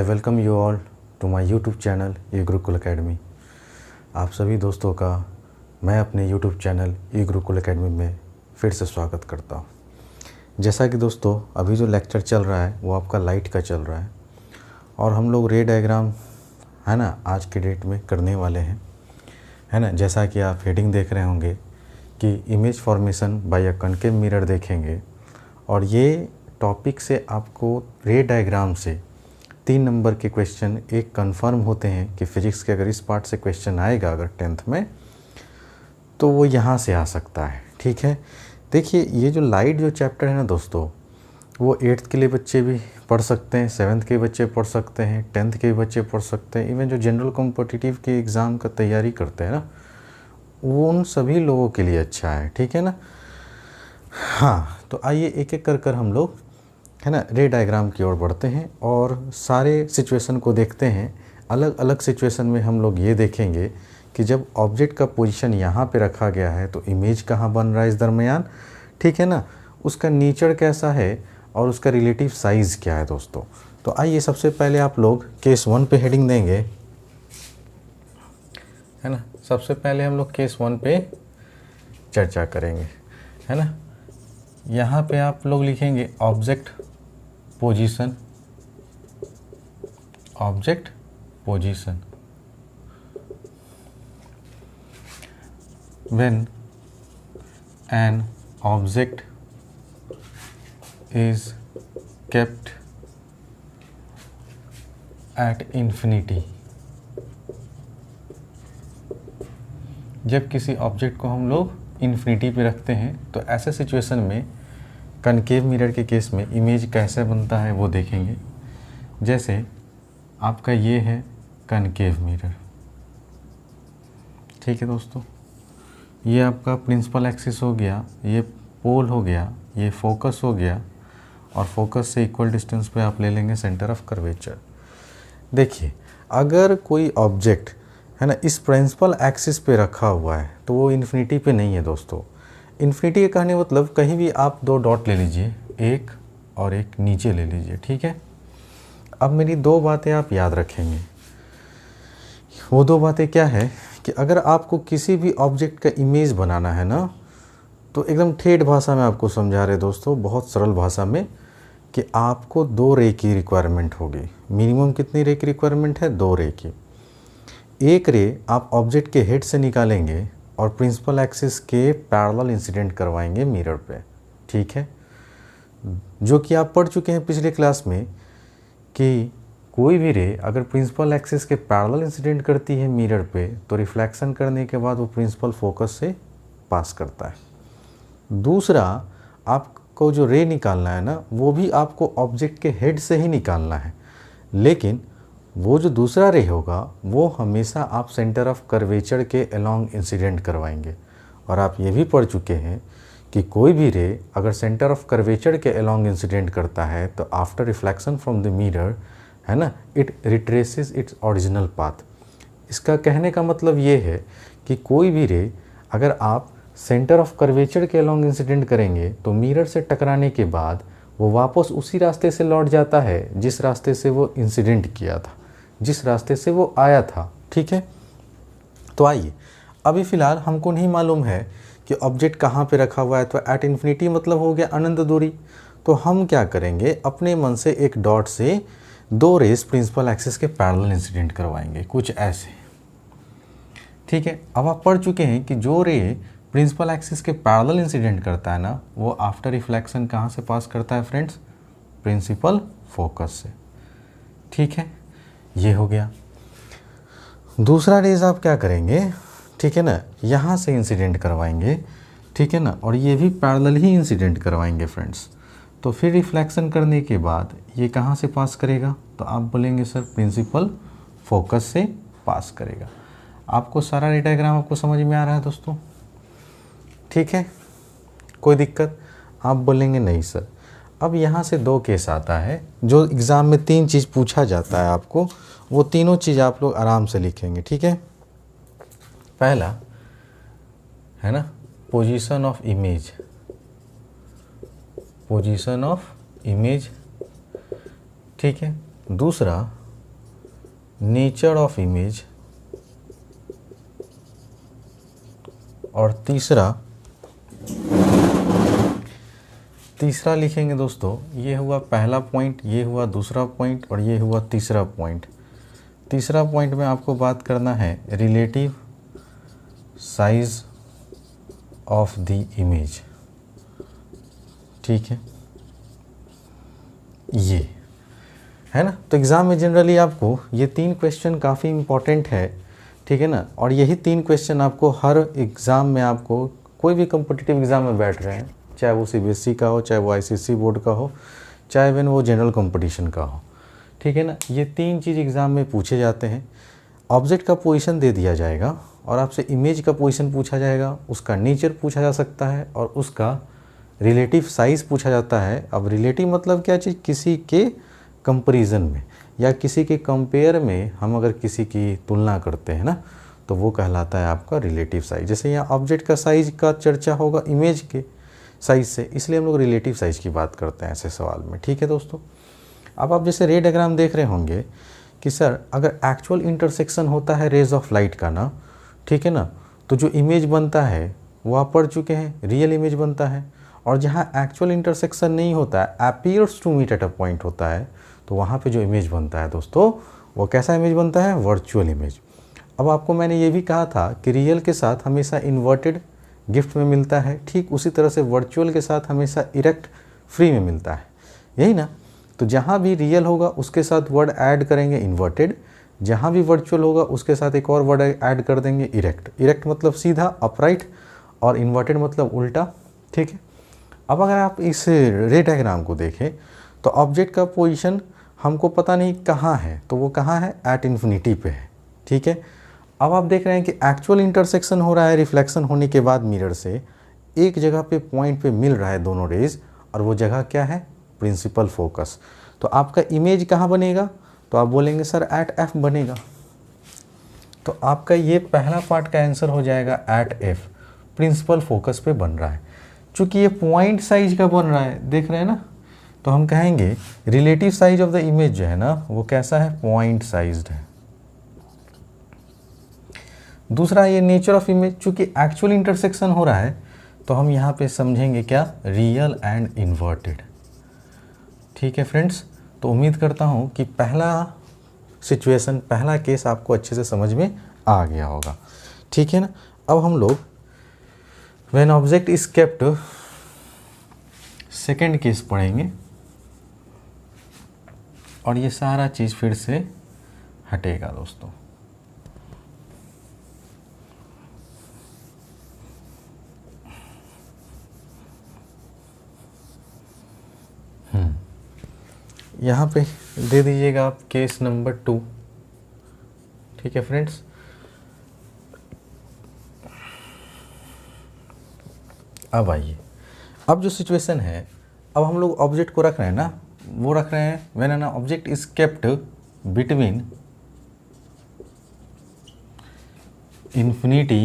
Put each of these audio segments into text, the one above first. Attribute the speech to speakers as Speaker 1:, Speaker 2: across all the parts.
Speaker 1: I welcome you all to my YouTube channel E Gurukul academy. आप सभी दोस्तों का मैं अपने YouTube channel E Gurukul academy में फिर से स्वागत करता हूँ। जैसा कि दोस्तों अभी जो लेक्चर चल रहा है वो आपका लाइट का चल रहा है और हम लोग रे डायग्राम है ना आज के डेट में करने वाले हैं, है ना। जैसा कि आप हेडिंग देख रहे होंगे कि image formation by a concave mirror देखेंगे और ये टॉपिक से आपको रे डायग्राम से 3 नंबर के क्वेश्चन एक कंफर्म होते हैं कि फिजिक्स के अगर इस पार्ट से क्वेश्चन आएगा अगर 10th में तो वो यहाँ से आ सकता है। ठीक है, देखिए ये जो लाइट जो चैप्टर है ना दोस्तों, वो 8th के लिए बच्चे भी पढ़ सकते हैं, 7th के बच्चे पढ़ सकते हैं, 10th के बच्चे पढ़ सकते हैं, इवन जो जनरल कॉम्पिटिटिव के एग्ज़ाम का तैयारी करते हैं ना वो उन सभी लोगों के लिए अच्छा है। ठीक है ना। हाँ, तो आइए एक एक कर हम लोग है ना रे डायग्राम की ओर बढ़ते हैं और सारे सिचुएशन को देखते हैं। अलग अलग सिचुएशन में हम लोग ये देखेंगे कि जब ऑब्जेक्ट का पोजीशन यहाँ पे रखा गया है तो इमेज कहाँ बन रहा है इस दरमियान, ठीक है ना, उसका नेचर कैसा है और उसका रिलेटिव साइज़ क्या है दोस्तों। तो आइए सबसे पहले आप लोग केस 1 पे हेडिंग देंगे, है ना। सबसे पहले हम लोग केस 1 पे चर्चा करेंगे, है ना। यहाँ पे आप लोग लिखेंगे object position, object position when an object is kept at infinity। जब किसी ऑब्जेक्ट को हम लोग इन्फिनिटी पे रखते हैं तो ऐसे सिचुएशन में कनकेव मिरर के केस में इमेज कैसे बनता है वो देखेंगे। जैसे आपका ये है कनकेव मिरर, ठीक है दोस्तों, ये आपका प्रिंसिपल एक्सिस हो गया, ये पोल हो गया, ये फोकस हो गया और फोकस से इक्वल डिस्टेंस पे आप ले लेंगे सेंटर ऑफ कर्वेचर। देखिए अगर कोई ऑब्जेक्ट है ना इस प्रिंसिपल एक्सिस पे रखा हुआ है तो वो इन्फिनिटी पे नहीं है दोस्तों। इन्फिनिटी के कहने मतलब कहीं भी आप 2 डॉट ले लीजिए, एक और एक नीचे ले लीजिए, ठीक है। अब मेरी 2 बातें आप याद रखेंगे। वो 2 बातें क्या है कि अगर आपको किसी भी ऑब्जेक्ट का इमेज बनाना है ना तो एकदम ठेठ भाषा में आपको समझा रहे दोस्तों, बहुत सरल भाषा में, कि आपको 2 रे की रिक्वायरमेंट होगी। मिनिमम कितनी रे की रिक्वायरमेंट है? 2 रे की। एक रे आप ऑब्जेक्ट के हेड से निकालेंगे और प्रिंसिपल एक्सिस के पैरेलल इंसिडेंट करवाएंगे मिरर पे, ठीक है। जो कि आप पढ़ चुके हैं पिछले क्लास में कि कोई भी रे अगर प्रिंसिपल एक्सिस के पैरेलल इंसिडेंट करती है मिरर पे तो रिफ्लेक्शन करने के बाद वो प्रिंसिपल फोकस से पास करता है। दूसरा, आपको जो रे निकालना है ना वो भी आपको ऑब्जेक्ट के हेड से ही निकालना है, लेकिन वो जो दूसरा रे होगा वो हमेशा आप सेंटर ऑफ कर्वेचर के अलोंग इंसिडेंट करवाएंगे। और आप ये भी पढ़ चुके हैं कि कोई भी रे अगर सेंटर ऑफ कर्वेचर के अलोंग इंसिडेंट करता है तो after reflection from the mirror, है ना, it retraces its original path. इसका कहने का मतलब ये है कि कोई भी रे अगर आप सेंटर ऑफ कर्वेचर के अलोंग इंसिडेंट करेंगे तो मिरर से टकराने के बाद वो वापस उसी रास्ते से लौट जाता है जिस रास्ते से वो इंसिडेंट किया था, जिस रास्ते से वो आया था, ठीक है। तो आइए अभी फ़िलहाल हमको नहीं मालूम है कि ऑब्जेक्ट कहाँ पे रखा हुआ है, तो एट इन्फिनिटी मतलब हो गया अनंत दूरी। तो हम क्या करेंगे, अपने मन से एक डॉट से 2 रेस प्रिंसिपल एक्सिस के पैरेलल इंसिडेंट करवाएंगे, कुछ ऐसे, ठीक है। अब आप पढ़ चुके हैं कि जो रे प्रिंसिपल एक्सिस के पैरेलल इंसिडेंट करता है ना वो आफ्टर रिफ्लेक्शन कहाँ से पास करता है फ्रेंड्स? प्रिंसिपल फोकस से, ठीक है। ये हो गया। दूसरा रेज आप क्या करेंगे, ठीक है ना, यहाँ से इंसिडेंट करवाएंगे, ठीक है ना, और ये भी पैरेलल ही इंसिडेंट करवाएंगे फ्रेंड्स। तो फिर रिफ्लेक्शन करने के बाद ये कहाँ से पास करेगा? तो आप बोलेंगे सर प्रिंसिपल फोकस से पास करेगा। आपको सारा रे डायग्राम आपको समझ में आ रहा है दोस्तों, ठीक है, कोई दिक्कत? आप बोलेंगे नहीं सर। अब यहाँ से 2 केस आता है, जो एग्ज़ाम में 3 चीज़ पूछा जाता है आपको, वो तीनों चीज़ आप लोग आराम से लिखेंगे, ठीक है। पहला है ना position of image, position of image, ठीक है। दूसरा नेचर ऑफ इमेज, और तीसरा लिखेंगे दोस्तों, ये हुआ पहला पॉइंट, ये हुआ दूसरा पॉइंट, और ये हुआ तीसरा पॉइंट। तीसरा पॉइंट में आपको बात करना है relative size of the image, ठीक है, ये है ना। तो एग्ज़ाम में जनरली आपको ये 3 क्वेश्चन काफ़ी इम्पॉर्टेंट है, ठीक है ना, और यही 3 क्वेश्चन आपको हर एग्ज़ाम में, आपको कोई भी कॉम्पिटिटिव एग्ज़ाम में बैठ रहे हैं, चाहे वो CBSE का हो, चाहे वो ICSE बोर्ड का हो, चाहे इवन वो जनरल कंपटीशन का हो, ठीक है ना, ये 3 चीज़ एग्ज़ाम में पूछे जाते हैं। ऑब्जेक्ट का पोजीशन दे दिया जाएगा और आपसे इमेज का पोजीशन पूछा जाएगा, उसका नेचर पूछा जा सकता है और उसका रिलेटिव साइज़ पूछा जाता है। अब रिलेटिव मतलब क्या चीज़, किसी के कंपैरिजन में या किसी के कंपेयर में हम अगर किसी की तुलना करते हैं ना, तो वो कहलाता है आपका रिलेटिव साइज़। जैसे यहाँ ऑब्जेक्ट का साइज़ का चर्चा होगा इमेज के साइज़ से, इसलिए हम लोग रिलेटिव साइज़ की बात करते हैं ऐसे सवाल में, ठीक है दोस्तों। अब आप जैसे रे डायग्राम देख रहे होंगे कि सर अगर एक्चुअल इंटरसेक्शन होता है रेज ऑफ लाइट का ना, ठीक है ना, तो जो इमेज बनता है वो आप पढ़ चुके हैं, रियल इमेज बनता है। और जहाँ एक्चुअल इंटरसेक्शन नहीं होता है, appears to meet at a point होता है, तो वहाँ पे जो इमेज बनता है दोस्तों, वो कैसा इमेज बनता है, वर्चुअल इमेज। अब आपको मैंने ये भी कहा था कि रियल के साथ हमेशा इन्वर्टेड गिफ्ट में मिलता है, ठीक उसी तरह से वर्चुअल के साथ हमेशा इरेक्ट फ्री में मिलता है, यही ना। तो जहाँ भी रियल होगा उसके साथ वर्ड ऐड करेंगे इन्वर्टेड, जहाँ भी वर्चुअल होगा उसके साथ एक और वर्ड ऐड कर देंगे इरेक्ट। इरेक्ट मतलब सीधा अपराइट और इन्वर्टेड मतलब उल्टा, ठीक है। अब अगर आप इस रे डायग्राम को देखें तो ऑब्जेक्ट का पोजीशन हमको पता नहीं कहाँ है, तो वो कहाँ है, एट इन्फिनिटी पे है, ठीक है। अब आप देख रहे हैं कि एक्चुअल इंटरसेक्शन हो रहा है रिफ्लेक्शन होने के बाद मिरर से, एक जगह पे पॉइंट पे मिल रहा है दोनों रेज, और वो जगह क्या है, प्रिंसिपल फोकस। तो आपका इमेज कहाँ बनेगा, तो आप बोलेंगे सर एट F बनेगा। तो आपका ये पहला पार्ट का आंसर हो जाएगा एट F, प्रिंसिपल फोकस पे बन रहा है। चूँकि ये पॉइंट साइज का बन रहा है, देख रहे हैं ना, तो हम कहेंगे relative size of the image जो है ना, वो कैसा है, पॉइंट साइज्ड है। दूसरा ये नेचर ऑफ इमेज, चूँकि एक्चुअल इंटरसेक्शन हो रहा है, तो हम यहाँ पे समझेंगे क्या, रियल एंड इन्वर्टेड, ठीक है फ्रेंड्स। तो उम्मीद करता हूँ कि पहला सिचुएशन, पहला केस आपको अच्छे से समझ में आ गया होगा, ठीक है ना। अब हम लोग when object is kept, second case पढ़ेंगे, और ये सारा चीज़ फिर से हटेगा दोस्तों। यहाँ पे दे दीजिएगा आप केस नंबर 2, ठीक है फ्रेंड्स। अब आइए, अब जो सिचुएशन है, अब हम लोग ऑब्जेक्ट को रख रहे हैं ना, वो रख रहे हैं when an object is kept between infinity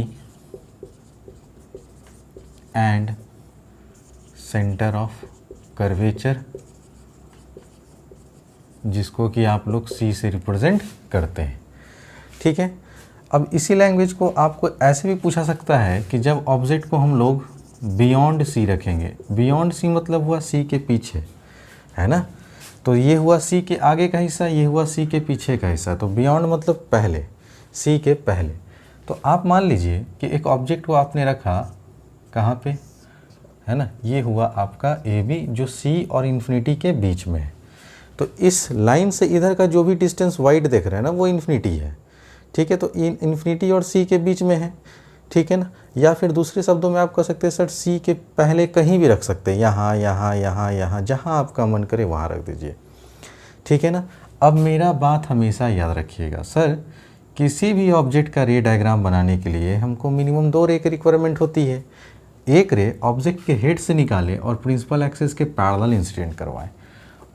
Speaker 1: and centre of curvature, जिसको कि आप लोग C से रिप्रेजेंट करते हैं, ठीक है। अब इसी लैंग्वेज को आपको ऐसे भी पूछा सकता है कि जब ऑब्जेक्ट को हम लोग बियॉन्ड C रखेंगे, बियॉन्ड C मतलब हुआ C के पीछे, है ना। तो ये हुआ C के आगे का हिस्सा, ये हुआ C के पीछे का हिस्सा, तो बियॉन्ड मतलब पहले, C के पहले। तो आप मान लीजिए कि एक ऑब्जेक्ट को आपने रखा कहाँ पे, है ना, ये हुआ आपका AB जो C और इन्फिनिटी के बीच में है। तो इस लाइन से इधर का जो भी डिस्टेंस वाइड देख रहे हैं ना, वो इन्फिनिटी है, ठीक है। तो इन्फिनिटी और C के बीच में है, ठीक है ना। या फिर दूसरे शब्दों में आप कह सकते हैं सर C के पहले कहीं भी रख सकते हैं, यहाँ यहाँ यहाँ यहाँ, जहाँ आपका मन करे वहाँ रख दीजिए, ठीक है ना। अब मेरा बात हमेशा याद रखिएगा, सर किसी भी ऑब्जेक्ट का रे डायग्राम बनाने के लिए हमको मिनिमम 2 रे की रिक्वायरमेंट होती है। एक रे ऑब्जेक्ट के हेड से निकालें और प्रिंसिपल एक्सिस के पैरेलल इंसिडेंट करवाएं,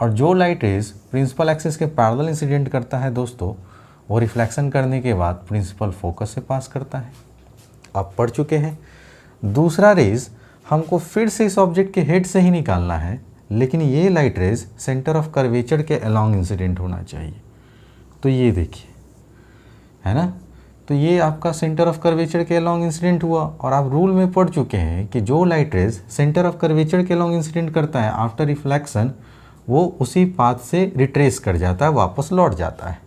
Speaker 1: और जो लाइट रेज प्रिंसिपल एक्सिस के पैरेलल इंसिडेंट करता है दोस्तों, वो रिफ्लेक्शन करने के बाद प्रिंसिपल फोकस से पास करता है, आप पढ़ चुके हैं। दूसरा रेज हमको फिर से इस ऑब्जेक्ट के हेड से ही निकालना है, लेकिन ये light rays centre of curvature के अलॉन्ग इंसिडेंट होना चाहिए। तो ये देखिए, है ना। तो ये आपका सेंटर ऑफ कर्वेचर के अलॉन्ग इंसिडेंट हुआ, और आप रूल में पढ़ चुके हैं कि जो light rays centre of curvature के अलॉन्ग इंसिडेंट करता है आफ्टर रिफ्लेक्शन, वो उसी पाथ से रिट्रेस कर जाता है, वापस लौट जाता है।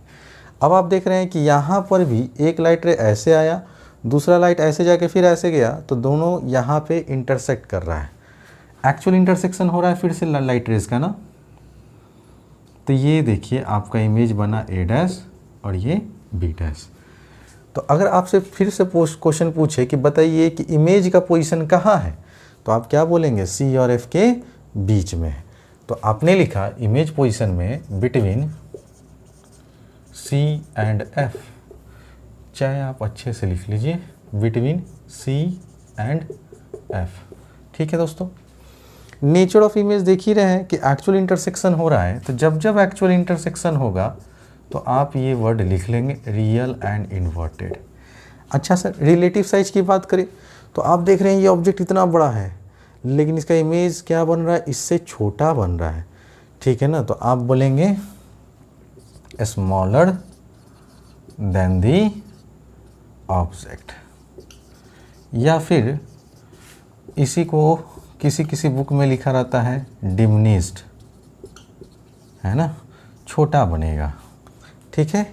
Speaker 1: अब आप देख रहे हैं कि यहाँ पर भी एक लाइट रे ऐसे आया, दूसरा लाइट ऐसे जाके फिर ऐसे गया, तो दोनों यहाँ पे इंटरसेक्ट कर रहा है, एक्चुअल इंटरसेक्शन हो रहा है फिर से लाइट रेज का ना। तो ये देखिए आपका इमेज बना ए डैश और ये बी डैश। तो अगर आपसे फिर से क्वेश्चन पूछे कि बताइए कि इमेज का पोजीशन कहाँ है, तो आप क्या बोलेंगे, सी और एफ के बीच में है। तो आपने लिखा इमेज पोजीशन में बिटवीन सी एंड एफ, चाहे आप अच्छे से लिख लीजिए बिटवीन सी एंड एफ। ठीक है दोस्तों, नेचर ऑफ इमेज देख ही रहे हैं कि एक्चुअल इंटरसेक्शन हो रहा है, तो जब जब एक्चुअल इंटरसेक्शन होगा तो आप ये वर्ड लिख लेंगे रियल एंड इन्वर्टेड। अच्छा सर, रिलेटिव साइज की बात करें तो आप देख रहे हैं ये ऑब्जेक्ट इतना बड़ा है लेकिन इसका इमेज क्या बन रहा है, इससे छोटा बन रहा है। ठीक है ना, तो आप बोलेंगे स्मॉलर देन दी ऑब्जेक्ट, या फिर इसी को किसी बुक में लिखा रहता है डिमिनिश्ड, है ना, छोटा बनेगा। ठीक है,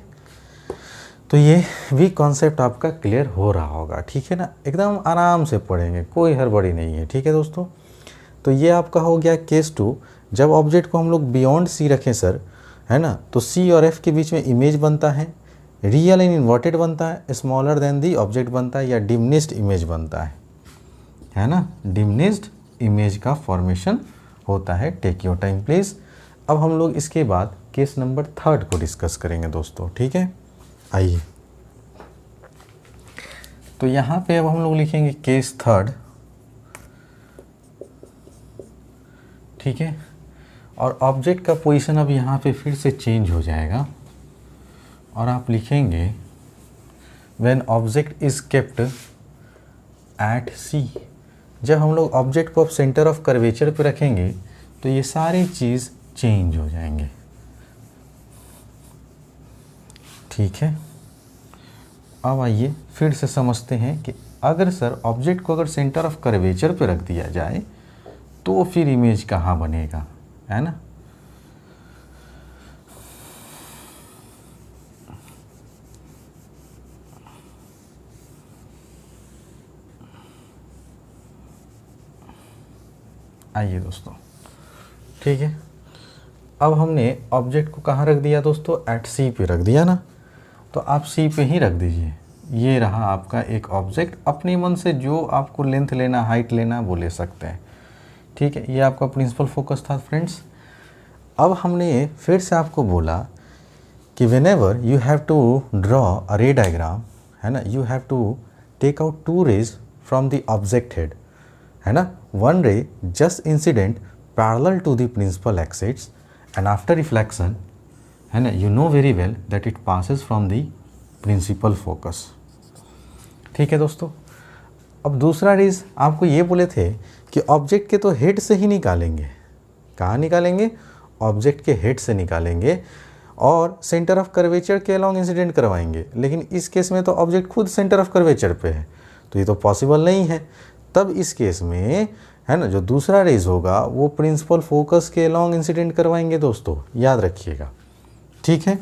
Speaker 1: तो ये भी कॉन्सेप्ट आपका क्लियर हो रहा होगा। ठीक है ना, एकदम आराम से पढ़ेंगे, कोई हड़बड़ी नहीं है। ठीक है दोस्तों, तो ये आपका हो गया केस 2। जब ऑब्जेक्ट को हम लोग बियॉन्ड सी रखें सर, है ना, तो सी और एफ के बीच में इमेज बनता है, रियल एंड इन्वर्टेड बनता है, स्मॉलर देन दी ऑब्जेक्ट बनता है, या डिमिनिश्ड इमेज बनता है ना। डिमिनिश्ड इमेज का फॉर्मेशन होता है। Take your time please. अब हम लोग इसके बाद केस नंबर 3 को डिस्कस करेंगे दोस्तों। ठीक है, आइए, तो यहाँ पे अब हम लोग लिखेंगे केस 3। ठीक है, और ऑब्जेक्ट का पोजीशन अब यहाँ पे फिर से चेंज हो जाएगा और आप लिखेंगे when object is kept at C. जब हम लोग ऑब्जेक्ट को अब सेंटर ऑफ कर्वेचर पे रखेंगे तो ये सारी चीज़ चेंज हो जाएंगे। ठीक है, अब आइए फिर से समझते हैं कि अगर सर ऑब्जेक्ट को अगर सेंटर ऑफ कर्वेचर पे रख दिया जाए तो फिर इमेज कहाँ बनेगा, है ना। आइए दोस्तों, ठीक है, अब हमने ऑब्जेक्ट को कहाँ रख दिया दोस्तों, एट सी पे रख दिया ना, तो आप सी पे ही रख दीजिए। ये रहा आपका एक ऑब्जेक्ट, अपनी मन से जो आपको लेंथ लेना, हाइट लेना, वो ले सकते हैं। ठीक है, ये आपका प्रिंसिपल फोकस था फ्रेंड्स। अब हमने फिर से आपको बोला कि whenever you have to draw a ray diagram, है ना, you have to take out 2 rays from the object head, है ना, 1 ray just incident parallel to the principal axis and after reflection, है ना, you know very well that it passes from the principal focus। ठीक है दोस्तों, अब दूसरा raise आपको ये बोले थे कि ऑब्जेक्ट के तो हेड से ही निकालेंगे। कहाँ निकालेंगे, ऑब्जेक्ट के हेड से निकालेंगे और सेंटर ऑफ कर्वेचर के अलॉन्ग इंसिडेंट करवाएंगे, लेकिन इस केस में तो ऑब्जेक्ट खुद सेंटर ऑफ कर्वेचर पे है, तो ये तो पॉसिबल नहीं है। तब इस केस में, है ना, जो दूसरा रेज होगा वो प्रिंसिपल फोकस के अलॉन्ग इंसिडेंट करवाएंगे दोस्तों, याद रखिएगा। ठीक है,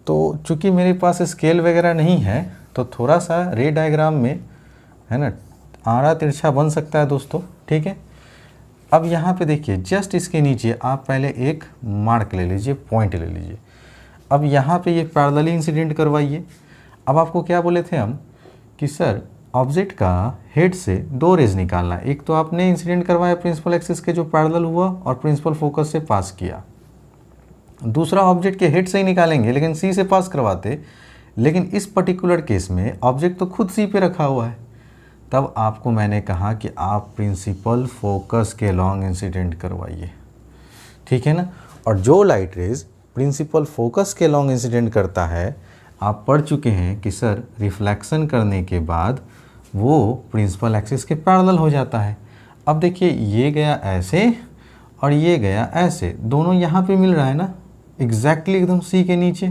Speaker 1: तो चूंकि मेरे पास स्केल वगैरह नहीं है तो थोड़ा सा रे डायग्राम में, है ना, आड़ा तिरछा बन सकता है दोस्तों। ठीक है, अब यहाँ पे देखिए जस्ट इसके नीचे आप पहले एक मार्क ले लीजिए, पॉइंट ले लीजिए। अब यहाँ पे ये पैरेलली इंसिडेंट करवाइए। अब आपको क्या बोले थे हम कि सर ऑब्जेक्ट का हेड से 2 रेज निकालना, एक तो आपने इंसिडेंट करवाया प्रिंसिपल एक्सिस के जो पैरेलल हुआ और प्रिंसिपल फोकस से पास किया, दूसरा ऑब्जेक्ट के हेड से ही निकालेंगे लेकिन सी से पास करवाते, लेकिन इस पर्टिकुलर केस में ऑब्जेक्ट तो खुद सी पे रखा हुआ है। तब आपको मैंने कहा कि आप प्रिंसिपल फोकस के लॉन्ग इंसिडेंट करवाइए। ठीक है ना, और जो लाइट रेज प्रिंसिपल फोकस के लॉन्ग इंसिडेंट करता है, आप पढ़ चुके हैं कि सर रिफ्लेक्शन करने के बाद वो प्रिंसिपल एक्सिस के पैरेलल हो जाता है। अब देखिए ये गया ऐसे और ये गया ऐसे, दोनों यहाँ पे मिल रहा है ना, एग्जैक्टली एकदम सी के नीचे।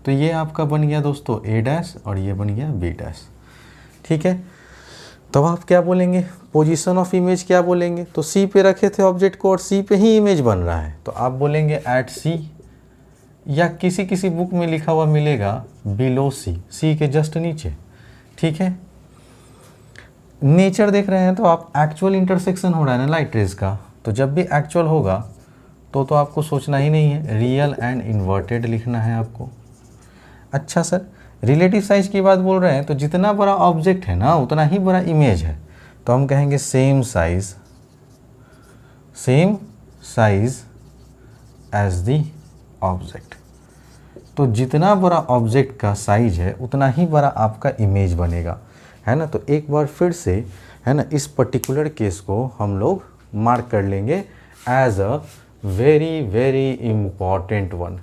Speaker 1: तो ये आपका बन गया दोस्तों ए डैश और ये बन गया बी डैश। ठीक है, तो आप क्या बोलेंगे, पोजीशन ऑफ इमेज क्या बोलेंगे, तो सी पे रखे थे ऑब्जेक्ट को और सी पे ही इमेज बन रहा है, तो आप बोलेंगे एट सी, या किसी किसी बुक में लिखा हुआ मिलेगा बिलो सी, सी के जस्ट नीचे। ठीक है, नेचर देख रहे हैं तो आप एक्चुअल इंटरसेक्शन हो रहा है ना लाइट रेज का, तो जब भी एक्चुअल होगा तो आपको सोचना ही नहीं है, रियल एंड इन्वर्टेड लिखना है आपको। अच्छा सर, रिलेटिव साइज की बात बोल रहे हैं, तो जितना बड़ा ऑब्जेक्ट है ना उतना ही बड़ा इमेज है, तो हम कहेंगे same size as the object. तो जितना बड़ा ऑब्जेक्ट का साइज है उतना ही बड़ा आपका इमेज बनेगा, है ना। तो एक बार फिर से, है ना, इस पर्टिकुलर केस को हम लोग मार्क कर लेंगे as a very very important one.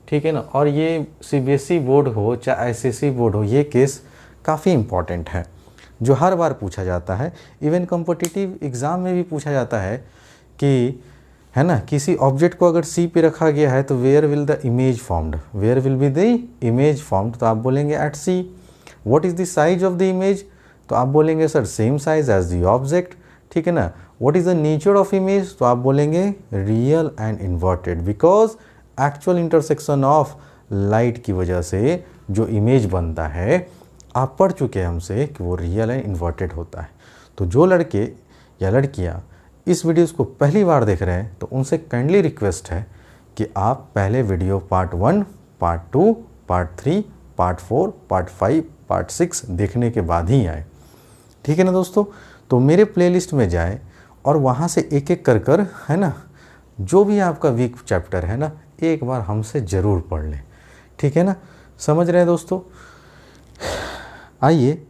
Speaker 1: ठीक है ना, और ये सीबीएसई बोर्ड हो चाहे आईसीएसई बोर्ड हो, ये केस काफ़ी इम्पॉर्टेंट है जो हर बार पूछा जाता है। इवन कॉम्पिटिटिव एग्ज़ाम में भी पूछा जाता है कि, है ना, किसी ऑब्जेक्ट को अगर सी पे रखा गया है तो where will the image formed, where will be the image formed, तो आप बोलेंगे at C. What is the size of the image, तो आप बोलेंगे sir same size as the object. ठीक है ना, what is the nature of image, तो आप बोलेंगे real and inverted, because actual intersection of light की वजह से जो इमेज बनता है, आप पढ़ चुके हैं हमसे कि वो रियल एंड इन्वर्टेड होता है। तो जो लड़के या लड़कियां इस वीडियोस को पहली बार देख रहे हैं तो उनसे काइंडली रिक्वेस्ट है कि आप पहले video part 1, part 2, part 3, part 4, part 5, part 6 देखने के बाद ही आए। ठीक है ना दोस्तों, तो मेरे प्लेलिस्ट में जाएं और वहाँ से एक एक कर कर, है ना, जो भी आपका वीक चैप्टर है ना, एक बार हमसे ज़रूर पढ़ लें। ठीक है ना, समझ रहे हैं दोस्तों। आइए,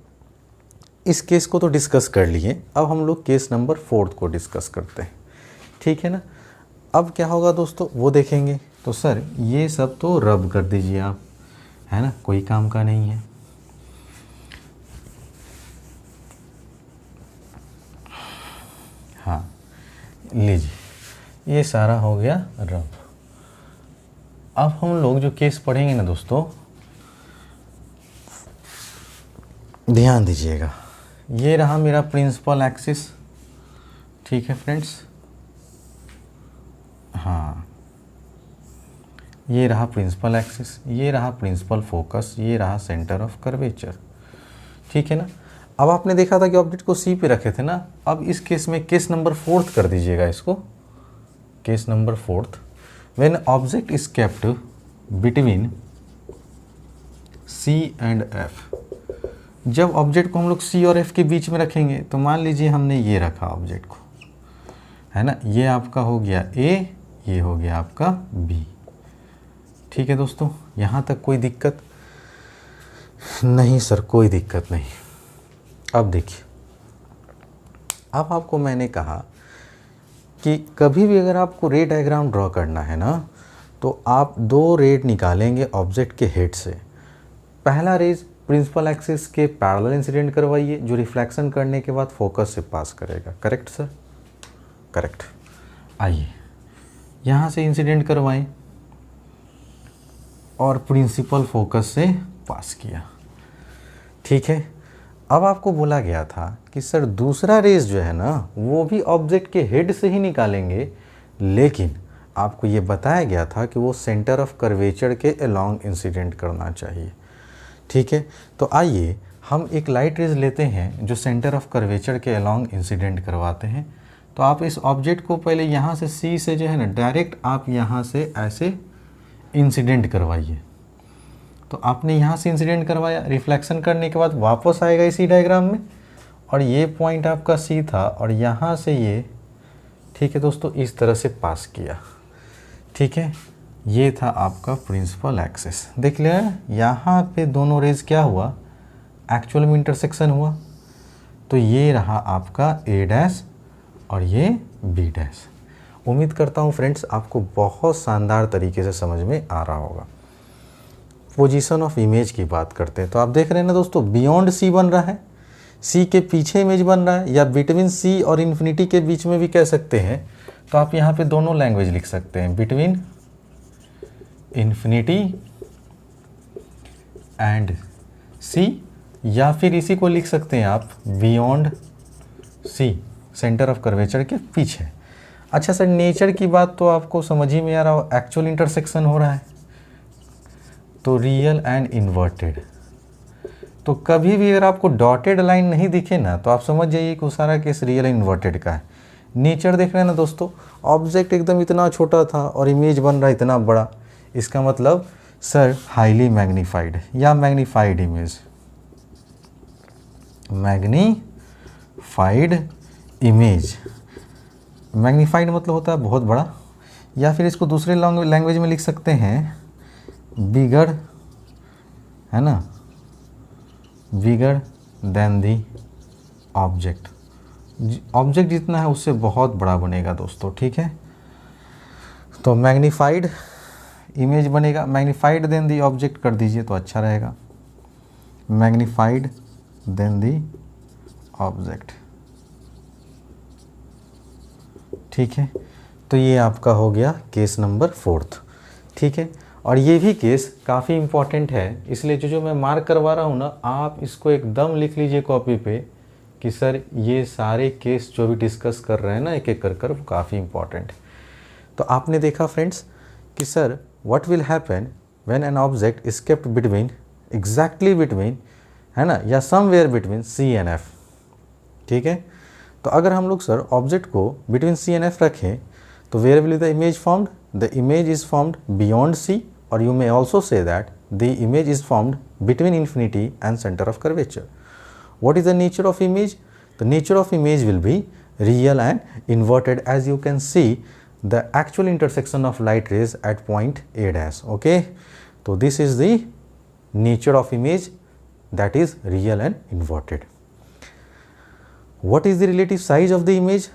Speaker 1: इस केस को तो डिस्कस कर लिए, अब हम लोग केस नंबर 4 को डिस्कस करते हैं। ठीक है ना, अब क्या होगा दोस्तों वो देखेंगे। तो सर ये सब तो रब कर दीजिए आप, है ना, कोई काम का नहीं है। हाँ लीजिए, ये सारा हो गया रब। अब हम लोग जो केस पढ़ेंगे ना दोस्तों, ध्यान दीजिएगा, ये रहा मेरा प्रिंसिपल एक्सिस। ठीक है फ्रेंड्स, हाँ ये रहा प्रिंसिपल एक्सिस, ये रहा प्रिंसिपल फोकस, ये रहा सेंटर ऑफ कर्वेचर। ठीक है ना, अब आपने देखा था कि ऑब्जेक्ट को सी पे रखे थे ना, अब इस केस में केस नंबर 4 कर दीजिएगा इसको। Case number 4, when object is kept between C and F. जब ऑब्जेक्ट को हम लोग सी और एफ के बीच में रखेंगे, तो मान लीजिए हमने ये रखा ऑब्जेक्ट को, है ना, ये आपका हो गया ए, ये हो गया आपका बी। ठीक है दोस्तों, यहाँ तक कोई दिक्कत नहीं सर, कोई दिक्कत नहीं। अब देखिए, अब आपको मैंने कहा कि कभी भी अगर आपको रे डायग्राम ड्रॉ करना है ना, तो आप 2 रे निकालेंगे ऑब्जेक्ट के हेड से। पहला रेज प्रिंसिपल एक्सिस के पैरेलल इंसिडेंट करवाइए, जो रिफ्लेक्शन करने के बाद फोकस से पास करेगा। Correct sir, correct. आइए यहाँ से इंसिडेंट करवाएं और प्रिंसिपल फोकस से पास किया। ठीक है, अब आपको बोला गया था कि सर दूसरा रेज जो है ना वो भी ऑब्जेक्ट के हेड से ही निकालेंगे, लेकिन आपको ये बताया गया था कि वो सेंटर ऑफ कर्वेचर के अलोंग इंसिडेंट करना चाहिए। ठीक है, तो आइए हम एक लाइट रेज लेते हैं जो सेंटर ऑफ कर्वेचर के अलोंग इंसिडेंट करवाते हैं। तो आप इस ऑब्जेक्ट को पहले यहाँ से सी से जो है ना डायरेक्ट आप यहाँ से ऐसे इंसिडेंट करवाइए। तो आपने यहाँ से इंसिडेंट करवाया, रिफ्लेक्शन करने के बाद वापस आएगा इसी डायग्राम में, और ये पॉइंट आपका सी था और यहाँ से ये, ठीक है दोस्तों, इस तरह से पास किया। ठीक है, ये था आपका प्रिंसिपल एक्सिस। देख लिया, यहाँ पे दोनों रेज क्या हुआ, एक्चुअल में इंटरसेक्शन हुआ। तो ये रहा आपका ए डैश और ये बी डैश। उम्मीद करता हूँ फ्रेंड्स आपको बहुत शानदार तरीके से समझ में आ रहा होगा। पोजीशन ऑफ इमेज की बात करते हैं, तो आप देख रहे हैं ना दोस्तों, बियॉन्ड सी बन रहा है, सी के पीछे इमेज बन रहा है, या बिटवीन सी और इन्फिनिटी के बीच में भी कह सकते हैं। तो आप यहाँ पे दोनों लैंग्वेज लिख सकते हैं, बिटवीन इन्फिनिटी एंड सी, या फिर इसी को लिख सकते हैं आप beyond C, centre of curvature के पीछे। अच्छा सर, नेचर की बात तो आपको समझ ही में आ रहा हो, एक्चुअल इंटरसेक्शन हो रहा है, तो रियल एंड इन्वर्टेड। तो कभी भी अगर आपको डॉटेड लाइन नहीं दिखे ना, तो आप समझ जाइए कि वो सारा केस रियल एंड इन्वर्टेड का है। नेचर देख रहे हैं ना दोस्तों, ऑब्जेक्ट एकदम इतना छोटा था और इमेज बन रहा है इतना बड़ा, इसका मतलब सर हाईली मैग्नीफाइड या magnified image, magnified image. Magnified मतलब होता है बहुत बड़ा, या फिर इसको दूसरे लैंग्वेज में लिख सकते हैं बिगर, है ना, bigger than the object. Object जितना है उससे बहुत बड़ा बनेगा दोस्तों, ठीक है। तो मैग्नीफाइड इमेज बनेगा, मैग्नीफाइड देन दी ऑब्जेक्ट कर दीजिए तो अच्छा रहेगा, मैग्नीफाइड देन दी ऑब्जेक्ट, ठीक है। तो ये आपका हो गया केस नंबर 4, ठीक है। और ये भी केस काफ़ी इम्पॉर्टेंट है, इसलिए जो मैं मार्क करवा रहा हूँ ना, आप इसको एकदम लिख लीजिए कॉपी पे कि सर ये सारे केस जो भी डिस्कस कर रहे हैं ना एक एक कर वो काफ़ी इम्पॉर्टेंट है। तो आपने देखा फ्रेंड्स कि sir what will happen when an object is kept between, exactly between, है ना, या somewhere between C and F, ठीक है। तो अगर हम लोग सर ऑब्जेक्ट को बिटवीन सी एंड एफ रखें तो where will the image formed, the image is formed beyond C, और you may also say that the image is formed between infinity and center of curvature. What is the nature of image? The nature of image will be real and inverted, as you can see the actual intersection of light rays at point A dash, okay. So this is the nature of image, that is real and inverted. What is the relative size of the image?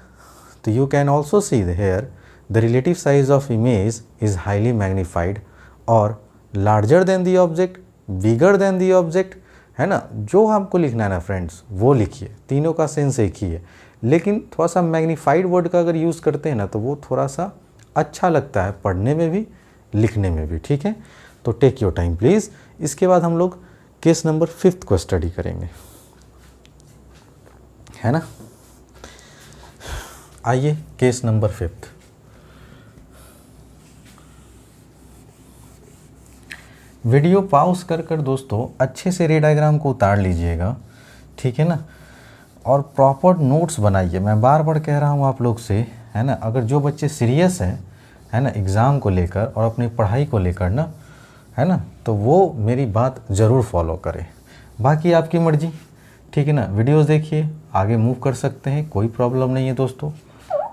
Speaker 1: So you can also see here the relative size of image is highly magnified or larger than the object, bigger than the object, है ना। जो आपको लिखना है ना friends वो लिखिए, तीनों का सेंस एक ही है, लेकिन थोड़ा सा मैग्नीफाइड वर्ड का अगर यूज़ करते हैं ना तो वो थोड़ा सा अच्छा लगता है पढ़ने में भी लिखने में भी, ठीक है। तो टेक योर टाइम प्लीज़। इसके बाद हम लोग केस नंबर 5 को स्टडी करेंगे, है ना। आइए केस नंबर 5। वीडियो पॉज कर दोस्तों अच्छे से रे डायग्राम को उतार लीजिएगा, ठीक है ना, और प्रॉपर नोट्स बनाइए। मैं बार बार कह रहा हूँ आप लोग से, है ना, अगर जो बच्चे सीरियस हैं, है ना, एग्ज़ाम को लेकर और अपनी पढ़ाई को लेकर ना, है ना, तो वो मेरी बात ज़रूर फॉलो करें। बाकी आपकी मर्ज़ी, ठीक है ना। वीडियोस देखिए, आगे मूव कर सकते हैं, कोई प्रॉब्लम नहीं है दोस्तों,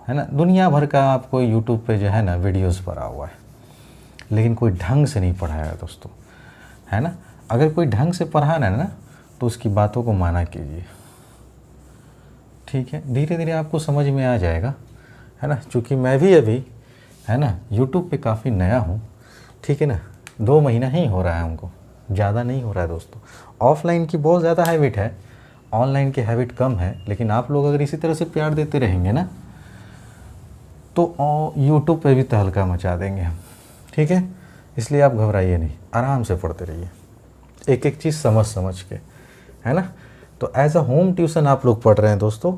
Speaker 1: है ना। दुनिया भर का आपको यूट्यूब पे जो है ना वीडियोस पड़ा हुआ है, लेकिन कोई ढंग से नहीं पढ़ाया दोस्तों, है ना। अगर कोई ढंग से पढ़ाना है ना तो उसकी बातों को माना कीजिए, ठीक है। धीरे धीरे आपको समझ में आ जाएगा, है ना। चूँकि मैं भी अभी, है ना, यूट्यूब पे काफ़ी नया हूँ, ठीक है ना। 2 महीना ही हो रहा है हमको, ज़्यादा नहीं हो रहा है दोस्तों। ऑफलाइन की बहुत ज़्यादा हैबिट है, ऑनलाइन की हैबिट कम है, लेकिन आप लोग अगर इसी तरह से प्यार देते रहेंगे ना तो यूट्यूब पे भी तहलका मचा देंगे हम, ठीक है। इसलिए आप घबराइए नहीं, आराम से पढ़ते रहिए, एक एक चीज़ समझ के, है ना। तो एज अ होम ट्यूशन आप लोग पढ़ रहे हैं दोस्तों,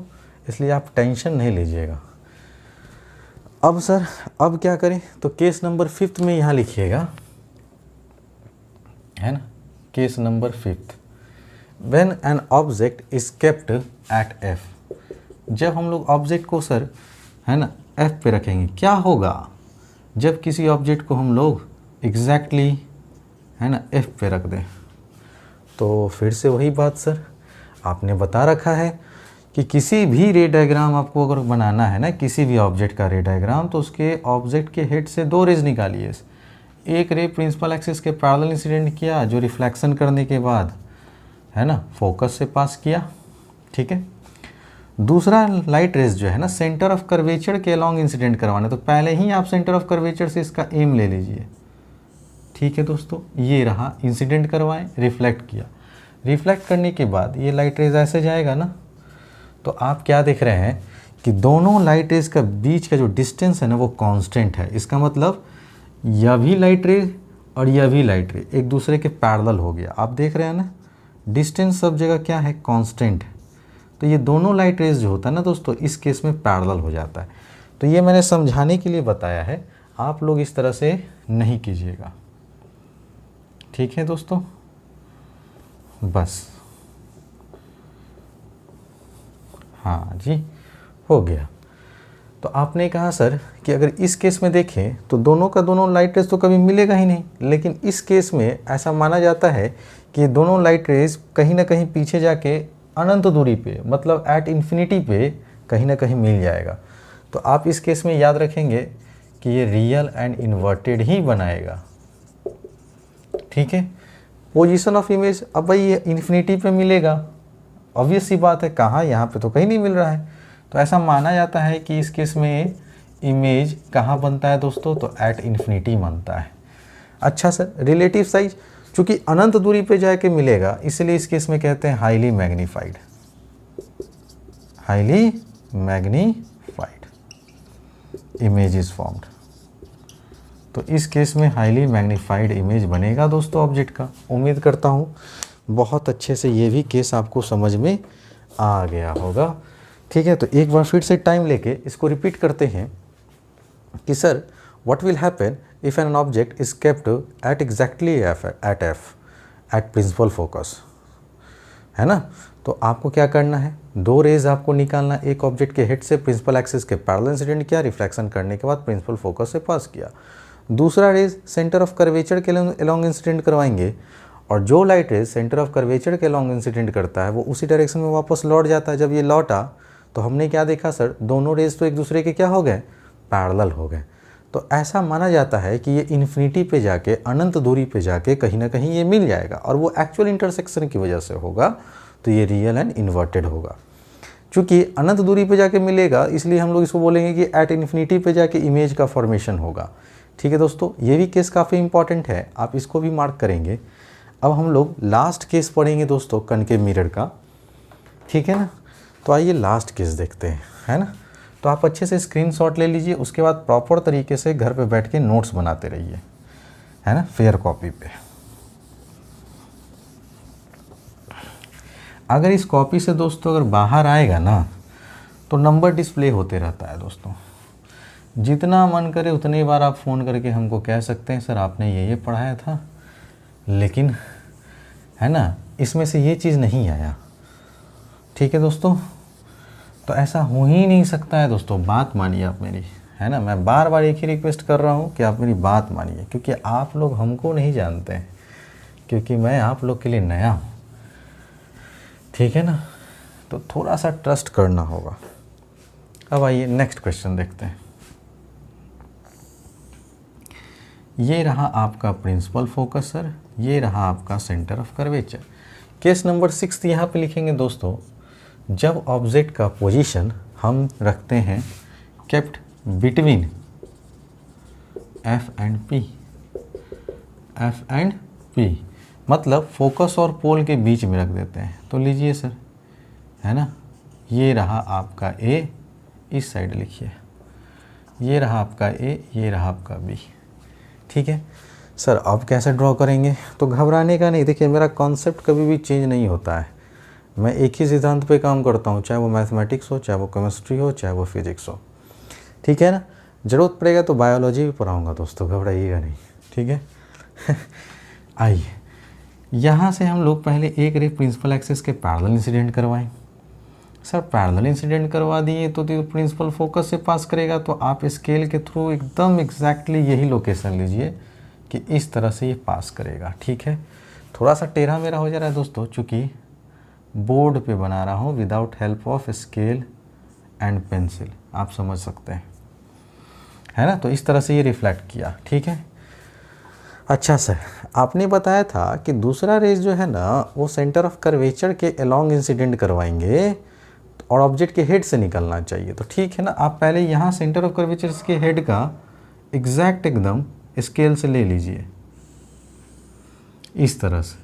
Speaker 1: इसलिए आप टेंशन नहीं लीजिएगा। अब सर अब क्या करें, तो केस नंबर 5 में यहाँ लिखिएगा, है ना। Case number 5, when an object is kept eight F. जब हम लोग ऑब्जेक्ट को सर, है ना, एफ पे रखेंगे, क्या होगा जब किसी ऑब्जेक्ट को हम लोग एग्जैक्टली, है ना, एफ पे रख दें। तो फिर से वही बात सर, आपने बता रखा है कि किसी भी रे डायग्राम आपको अगर बनाना है ना, किसी भी ऑब्जेक्ट का रे डायग्राम, तो उसके ऑब्जेक्ट के हेड से 2 रेज निकालिए। एक रे प्रिंसिपल एक्सिस के पैरेलल इंसिडेंट किया, जो रिफ्लेक्शन करने के बाद, है ना, फोकस से पास किया, ठीक है। दूसरा लाइट रेज जो है ना सेंटर ऑफ कर्वेचर के अलॉन्ग इंसिडेंट करवाना, तो पहले ही आप सेंटर ऑफ कर्वेचर से इसका एम ले लीजिए, ठीक है दोस्तों। ये रहा, इंसिडेंट करवाएं, रिफ्लेक्ट किया, रिफ्लेक्ट करने के बाद ये लाइट रेज ऐसे जाएगा ना, तो आप क्या देख रहे हैं कि दोनों लाइट रेज का बीच का जो डिस्टेंस है ना वो कांस्टेंट है। इसका मतलब यह भी लाइट रेज और यह भी लाइट रे एक दूसरे के पैरेलल हो गया। आप देख रहे हैं ना, डिस्टेंस सब जगह क्या है, कांस्टेंट है। तो ये दोनों लाइट रेज जो होता है ना दोस्तों, इस केस में पैरेलल हो जाता है। तो ये मैंने समझाने के लिए बताया है, आप लोग इस तरह से नहीं कीजिएगा, ठीक है दोस्तों। बस हाँ जी, हो गया। तो आपने कहा सर कि अगर इस केस में देखें तो दोनों का दोनों लाइट रेज तो कभी मिलेगा ही नहीं, लेकिन इस केस में ऐसा माना जाता है कि दोनों लाइट रेज कहीं ना कहीं पीछे जाके अनंत दूरी पे, मतलब एट इन्फिनिटी पे कहीं ना कहीं मिल जाएगा। तो आप इस केस में याद रखेंगे कि ये रियल एंड इन्वर्टेड ही बनाएगा, ठीक है। पोजीशन ऑफ इमेज, अब भाई ये इन्फिनिटी पे मिलेगा, ऑब्वियस सी बात है, कहाँ, यहाँ पे तो कहीं नहीं मिल रहा है। तो ऐसा माना जाता है कि इस केस में इमेज कहाँ बनता है दोस्तों, तो एट इन्फिनिटी बनता है। अच्छा सर, रिलेटिव साइज चूँकि अनंत दूरी पे जाके मिलेगा, इसलिए इस केस में कहते हैं highly magnified, highly magnified image is formed. तो इस केस में हाईली मैग्नीफाइड इमेज बनेगा दोस्तों ऑब्जेक्ट का। उम्मीद करता हूँ बहुत अच्छे से ये भी केस आपको समझ में आ गया होगा, ठीक है। तो एक बार फिर से टाइम लेके इसको रिपीट करते हैं कि sir what will happen if an object is kept at exactly at F at principal focus, है ना। तो आपको क्या करना है, दो रेज आपको निकालना, एक ऑब्जेक्ट के हेड से प्रिंसिपल एक्सिस के पैरेलल इंसिडेंट किया, रिफ्लेक्शन करने के बाद प्रिंसिपल फोकस से पास किया। दूसरा रेज सेंटर ऑफ कर्वेचर के अलॉन्ग इंसिडेंट करवाएंगे, और जो light rays centre of curvature के अलॉन्ग इंसिडेंट करता है वो उसी डायरेक्शन में वापस लौट जाता है। जब ये लौटा तो हमने क्या देखा सर, दोनों रेज तो एक दूसरे के क्या हो गए, पैरेलल हो गए। तो ऐसा माना जाता है कि ये इन्फिनिटी पे जाके, अनंत दूरी पे जाके कहीं ना कहीं ये मिल जाएगा, और वो एक्चुअल इंटरसेक्शन की वजह से होगा, तो ये रियल एंड इन्वर्टेड होगा। चूँकि अनंत दूरी पे जाके मिलेगा, इसलिए हम लोग इसको बोलेंगे कि एट इन्फिनिटी पे जाके इमेज का फॉर्मेशन होगा, ठीक है दोस्तों। ये भी केस काफ़ी इंपॉर्टेंट है, आप इसको भी मार्क करेंगे। अब हम लोग लास्ट केस पढ़ेंगे दोस्तों कनकेव मिरर का, ठीक है ना। तो आइए लास्ट केस देखते हैं, है ना। तो आप अच्छे से स्क्रीनशॉट ले लीजिए, उसके बाद प्रॉपर तरीके से घर पे बैठ के नोट्स बनाते रहिए, है ना, फेयर कॉपी पे। अगर इस कॉपी से दोस्तों अगर बाहर आएगा ना, तो नंबर डिस्प्ले होते रहता है दोस्तों। जितना मन करे उतनी बार आप फ़ोन करके हमको कह सकते हैं सर आपने ये पढ़ाया था, लेकिन है ना इसमें से ये चीज़ नहीं आया, ठीक है दोस्तों। तो ऐसा हो ही नहीं सकता है दोस्तों, बात मानिए आप मेरी, है ना। मैं बार बार एक ही रिक्वेस्ट कर रहा हूँ कि आप मेरी बात मानिए, क्योंकि आप लोग हमको नहीं जानते हैं, क्योंकि मैं आप लोग के लिए नया हूँ, ठीक है ना। तो थोड़ा सा ट्रस्ट करना होगा। अब आइए नेक्स्ट क्वेश्चन देखते हैं। ये रहा आपका प्रिंसिपल फोकस सर, ये रहा आपका centre of curvature. Case number 6 यहाँ पे लिखेंगे दोस्तों, जब ऑब्जेक्ट का पोजीशन हम रखते हैं kept between F and P, F and P मतलब फोकस और पोल के बीच में रख देते हैं। तो लीजिए सर, है ना, ये रहा आपका ए, इस साइड लिखिए, ये रहा आपका ए, ये रहा आपका बी, ठीक है सर। अब कैसे ड्रॉ करेंगे, तो घबराने का नहीं। देखिए मेरा कॉन्सेप्ट कभी भी चेंज नहीं होता है, मैं एक ही सिद्धांत पे काम करता हूँ, चाहे वो मैथमेटिक्स हो, चाहे वो केमिस्ट्री हो, चाहे वो फिजिक्स हो, ठीक है ना। ज़रूरत पड़ेगा तो बायोलॉजी भी पढ़ाऊँगा दोस्तों, घबराइएगा नहीं, ठीक है। आइए यहाँ से हम लोग पहले एक रे प्रिंसिपल एक्सिस के पैरेलल इंसिडेंट करवाएं। सर पैरेलल इंसिडेंट करवा दिए तो प्रिंसिपल फोकस से पास करेगा, तो आप स्केल के थ्रू एकदम एग्जैक्टली यही लोकेशन लीजिए कि इस तरह से ये पास करेगा, ठीक है। थोड़ा सा टेढ़ा मेरा हो जा रहा है दोस्तों, चूँकि बोर्ड पे बना रहा हूँ without help of scale and pencil, आप समझ सकते हैं, है ना। तो इस तरह से ये रिफ्लेक्ट किया, ठीक है। अच्छा सर, आपने बताया था कि दूसरा रेज जो है ना वो सेंटर ऑफ कर्वेचर के अलॉन्ग इंसिडेंट करवाएंगे और ऑब्जेक्ट के हेड से निकलना चाहिए, तो ठीक है ना। आप पहले यहाँ सेंटर ऑफ कर्वेचर के हेड का एग्जैक्ट एकदम स्केल से ले लीजिए इस तरह से,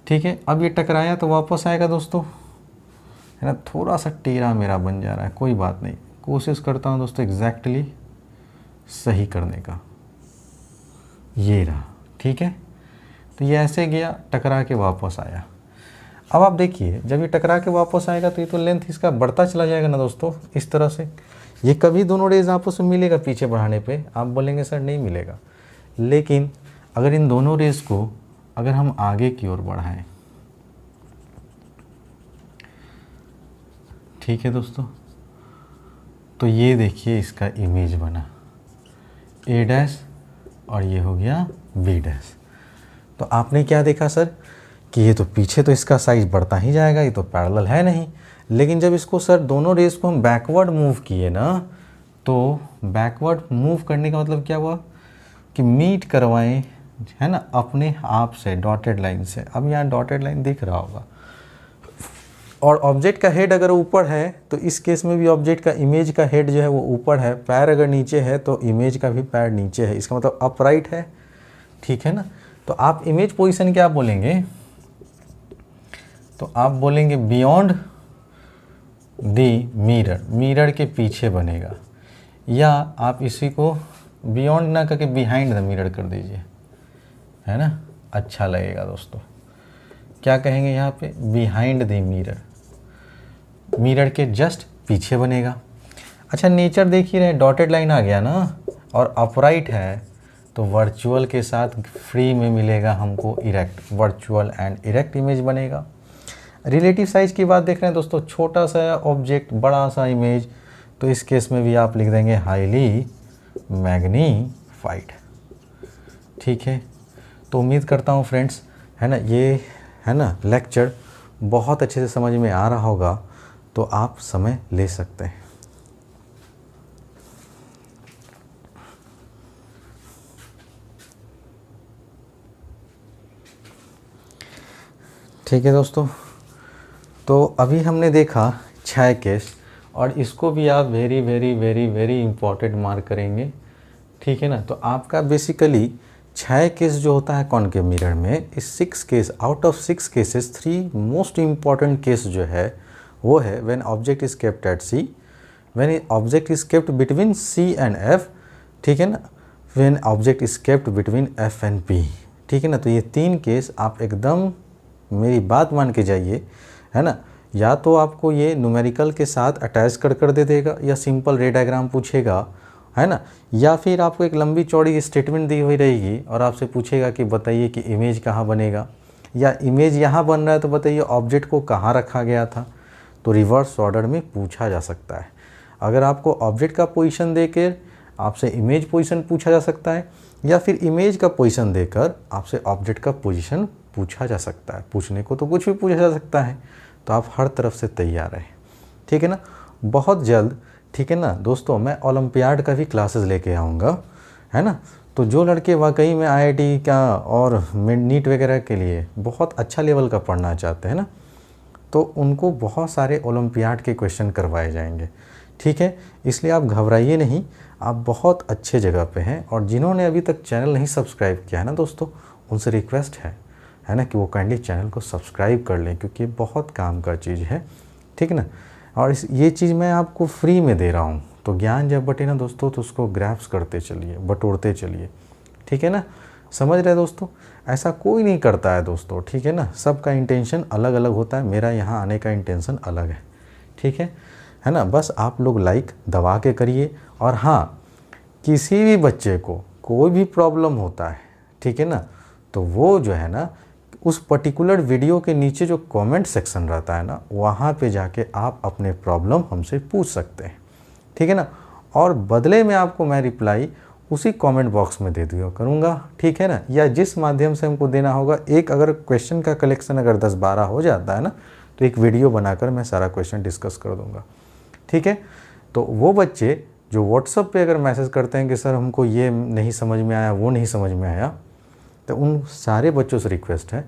Speaker 1: ठीक है। अब ये टकराया तो वापस आएगा दोस्तों, है ना। थोड़ा सा टेढ़ा मेरा बन जा रहा है, कोई बात नहीं, कोशिश करता हूँ दोस्तों एग्जैक्टली सही करने का। ये रहा, ठीक है। तो ये ऐसे गया, टकरा के वापस आया। अब आप देखिए जब ये टकरा के वापस आएगा तो ये तो लेंथ इसका बढ़ता चला जाएगा ना दोस्तों, इस तरह से। ये कभी दोनों रेज आपस में मिलेगा पीछे बढ़ाने पे? आप बोलेंगे सर नहीं मिलेगा। लेकिन अगर इन दोनों रेज को अगर हम आगे की ओर बढ़ाएं, ठीक है दोस्तों, तो ये देखिए इसका इमेज बना ए डैश और ये हो गया बी डैश। तो आपने क्या देखा सर कि ये तो पीछे तो इसका साइज बढ़ता ही जाएगा, ये तो पैरेलल है नहीं। लेकिन जब इसको सर दोनों रेस को हम बैकवर्ड मूव किए ना, तो बैकवर्ड मूव करने का मतलब क्या हुआ कि मीट करवाएं, है ना, अपने आप से डॉटेड लाइन से। अब यहाँ डॉटेड लाइन दिख रहा होगा, और ऑब्जेक्ट का हेड अगर ऊपर है तो इस केस में भी ऑब्जेक्ट का इमेज का हेड जो है वो ऊपर है, पैर अगर नीचे है तो इमेज का भी पैर नीचे है, इसका मतलब अपराइट है, ठीक है ना। तो आप इमेज पोजीशन क्या बोलेंगे, तो आप बोलेंगे बियॉन्ड द मिरर, मिरर के पीछे बनेगा, या आप इसी को बियॉन्ड ना करके बिहाइंड द मिरर कर दीजिए, है ना, अच्छा लगेगा दोस्तों। क्या कहेंगे यहाँ पे, बिहाइंड द मिरर, मिरर के जस्ट पीछे बनेगा। अच्छा नेचर देख ही रहे, डॉटेड लाइन आ गया ना, और अपराइट है तो वर्चुअल के साथ फ्री में मिलेगा हमको erect, virtual and erect image बनेगा। रिलेटिव साइज की बात देख रहे हैं दोस्तों, छोटा सा ऑब्जेक्ट बड़ा सा इमेज, तो इस केस में भी आप लिख देंगे हाईली मैग्नीफाइड, ठीक है। तो उम्मीद करता हूँ फ्रेंड्स, है ना, ये है ना लेक्चर बहुत अच्छे से समझ में आ रहा होगा, तो आप समय ले सकते हैं। ठीक है दोस्तों, तो अभी हमने देखा 6 केस, और इसको भी आप very very very very important mark करेंगे, ठीक है ना। तो आपका बेसिकली 6 केस जो होता है कॉनकेव मिरर में, इस 6 case out of 6 cases 3 most important case जो है वो है when object is kept at C, when object is kept between C and F, ठीक है ना, when object is kept between F and P, ठीक है ना। तो ये 3 केस आप एकदम मेरी बात मान के जाइए, है ना। या तो आपको ये न्यूमेरिकल के साथ अटैच कर दे देगा, या सिंपल रे डायग्राम पूछेगा, है ना, या फिर आपको एक लंबी चौड़ी स्टेटमेंट दी हुई रहेगी और आपसे पूछेगा कि बताइए कि इमेज कहाँ बनेगा, या इमेज यहाँ बन रहा है तो बताइए ऑब्जेक्ट को कहाँ रखा गया था। तो रिवर्स ऑर्डर में पूछा जा सकता है। अगर आपको ऑब्जेक्ट का पोजीशन देकर आपसे इमेज पोजीशन पूछा जा सकता है, या फिर इमेज का पोजीशन देकर आपसे ऑब्जेक्ट का पोजीशन पूछा जा सकता है। पूछने को तो कुछ भी पूछा जा सकता है, तो आप हर तरफ से तैयार रहें, ठीक है ना। बहुत जल्द, ठीक है ना दोस्तों, मैं ओलंपियाड का भी क्लासेस लेके आऊँगा, है ना। तो जो लड़के वाकई में IIT का और नीट वगैरह के लिए बहुत अच्छा लेवल का पढ़ना चाहते हैं ना, तो उनको बहुत सारे ओलंपियाड के क्वेश्चन करवाए जाएंगे, ठीक है। इसलिए आप घबराइए नहीं, आप बहुत अच्छे जगह पे हैं। और जिन्होंने अभी तक चैनल नहीं सब्सक्राइब किया है ना दोस्तों, उनसे रिक्वेस्ट है ना कि वो काइंडली चैनल को सब्सक्राइब कर लें, क्योंकि ये बहुत काम का चीज़ है, ठीक है ना। और ये चीज़ मैं आपको फ्री में दे रहा हूँ, तो ज्ञान जब बटे ना दोस्तों, तो उसको ग्रैब्स करते चलिए, बटोरते चलिए, ठीक है ना। समझ रहे दोस्तों, ऐसा कोई नहीं करता है दोस्तों, ठीक है ना। सबका इंटेंशन अलग अलग होता है, मेरा यहाँ आने का इंटेंशन अलग है, ठीक है ना। बस आप लोग लाइक दबा के करिए। और हाँ, किसी भी बच्चे को कोई भी प्रॉब्लम होता है, ठीक है ना, तो वो जो है ना उस पर्टिकुलर वीडियो के नीचे जो कमेंट सेक्शन रहता है ना, वहाँ पे जाके आप अपने प्रॉब्लम हमसे पूछ सकते हैं, ठीक है ना। और बदले में आपको मैं रिप्लाई उसी कमेंट बॉक्स में दे दिया करूँगा, ठीक है ना। या जिस माध्यम से हमको देना होगा, एक अगर क्वेश्चन का कलेक्शन अगर 10-12 हो जाता है ना, तो एक वीडियो बनाकर मैं सारा क्वेश्चन डिस्कस कर दूँगा, ठीक है। तो वो बच्चे जो व्हाट्सएप पे अगर मैसेज करते हैं कि सर हमको ये नहीं समझ में आया, वो नहीं समझ में आया, तो उन सारे बच्चों से रिक्वेस्ट है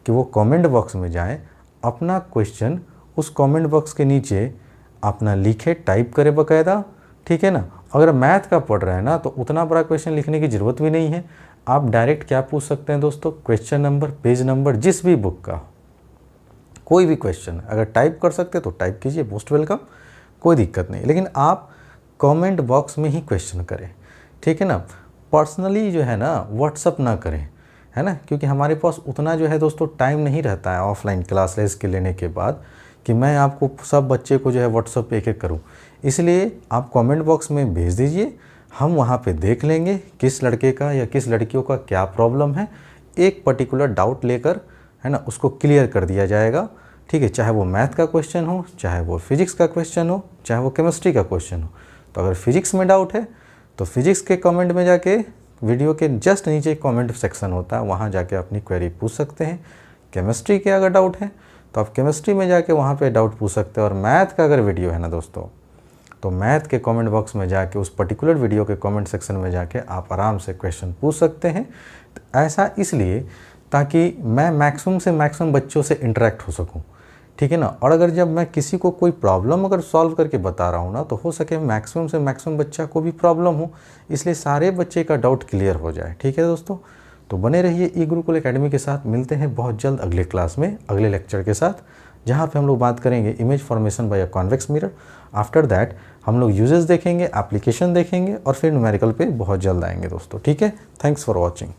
Speaker 1: कि वो कमेंट बॉक्स में जाएं, अपना क्वेश्चन उस कमेंट बॉक्स के नीचे अपना लिखे, टाइप करे बाकायदा, ठीक है ना। अगर मैथ का पढ़ रहे हैं ना, तो उतना बड़ा क्वेश्चन लिखने की ज़रूरत भी नहीं है। आप डायरेक्ट क्या पूछ सकते हैं दोस्तों, क्वेश्चन नंबर, पेज नंबर, जिस भी बुक का कोई भी क्वेश्चन अगर टाइप कर सकते तो टाइप कीजिए, मोस्ट वेलकम, कोई दिक्कत नहीं। लेकिन आप कमेंट बॉक्स में ही क्वेश्चन करें, ठीक है ना। पर्सनली जो है ना व्हाट्सअप ना करें, है ना, क्योंकि हमारे पास उतना जो है दोस्तों टाइम नहीं रहता है ऑफलाइन क्लासेस के लेने के बाद कि मैं आपको सब बच्चे को जो है व्हाट्सएप पे एक-एक करूँ। इसलिए आप कमेंट बॉक्स में भेज दीजिए, हम वहाँ पे देख लेंगे किस लड़के का या किस लड़कियों का क्या प्रॉब्लम है, एक पर्टिकुलर डाउट लेकर, है ना, उसको क्लियर कर दिया जाएगा। ठीक है, चाहे वो मैथ का क्वेश्चन हो, चाहे वो फिजिक्स का क्वेश्चन हो, चाहे वो केमिस्ट्री का क्वेश्चन हो। तो अगर फिजिक्स में डाउट है तो फिजिक्स के कमेंट में जाके, वीडियो के जस्ट नीचे कमेंट सेक्शन होता है, वहाँ जाके अपनी क्वेरी पूछ सकते हैं। केमिस्ट्री के अगर डाउट है तो आप केमिस्ट्री में जाके वहाँ पे डाउट पूछ सकते हैं। और मैथ का अगर वीडियो है ना दोस्तों, तो मैथ के कमेंट बॉक्स में जाके उस पर्टिकुलर वीडियो के कमेंट सेक्शन में जाके आप आराम से क्वेश्चन पूछ सकते हैं। तो ऐसा इसलिए ताकि मैं मैक्सिमम से मैक्सिमम बच्चों से इंटरेक्ट हो सकूं, ठीक है ना। और अगर जब मैं किसी को कोई प्रॉब्लम अगर सॉल्व करके बता रहा हूँ ना, तो हो सके मैक्सिमम से मैक्सिमम बच्चा को भी प्रॉब्लम हो, इसलिए सारे बच्चे का डाउट क्लियर हो जाए। ठीक है दोस्तों, तो बने रहिए ई गुरुकुल एकेडमी के साथ। मिलते हैं बहुत जल्द अगले क्लास में अगले लेक्चर के साथ, जहाँ पे हम लोग बात करेंगे image formation by a convex mirror. After that हम लोग यूजेस देखेंगे, एप्लीकेशन देखेंगे और फिर न्यूमेरिकल पे बहुत जल्द आएंगे दोस्तों। ठीक है, थैंक्स फॉर वॉचिंग।